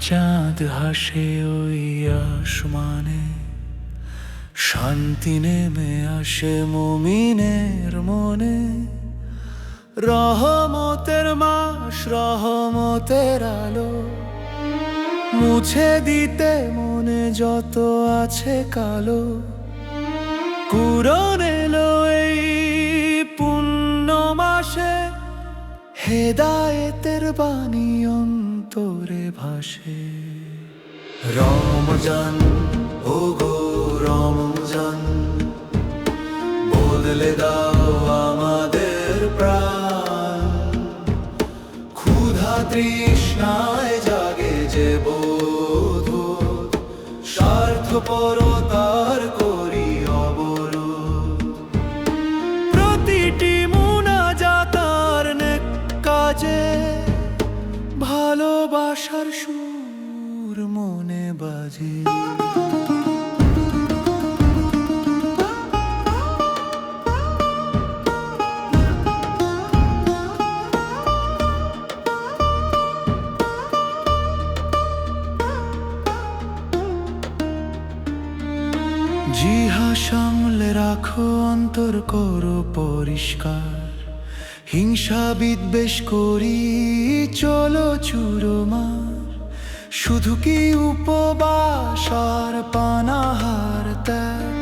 চাঁদ হাসে ওই আসমানে, শান্তি নেমে আসে মুমিনের মনে। রহমতের মাস, রহমতের আলো, মুছে দিতে মনে যত আছে কালো। কুরআন এলো এই পুণ্য মাসে, হেদায়েতের বাণী অন্তরে ভাসে। রমজান, ও গো রমজান, বদলে দাও আমাদের প্রাণ। ক্ষুধা তৃষ্ণায় জাগে যে বোধ, স্বার্থপরতার করি অবরোধ। প্রতিটি মুনাজাত আর নেক কাজে, ভালোবাসার সুর মনে বাজে। জিহা সামলে রাখো, অন্তর করো পরিষ্কার। হিংসা বিদ্বেষ করি চলো চুরমার। শুধু কি উপবাস আর পানাহার ত্যাগ,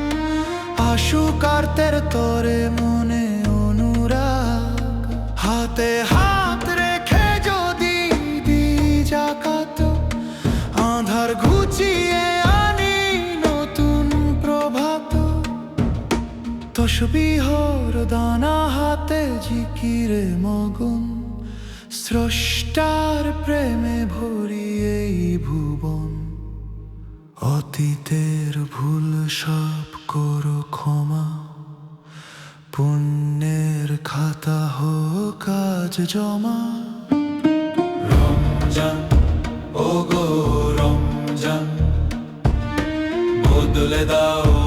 আশুক আর তের তরে মনে অনুরাগ। হাতে হাত রেখে যদি দিই জাকাত, আঁধার ঘুচিয়ে আনি নতুন প্রভাত। তসবিহর দানা হাতে জিকিরে মগন, স্রষ্টার প্রেমে ভরি এই ভুবন। অতীতের ভুল সব করো ক্ষমা, পুণ্যের খাতা হোক আজ জমা। রমজান, ও গো রমজান, বদলে দাও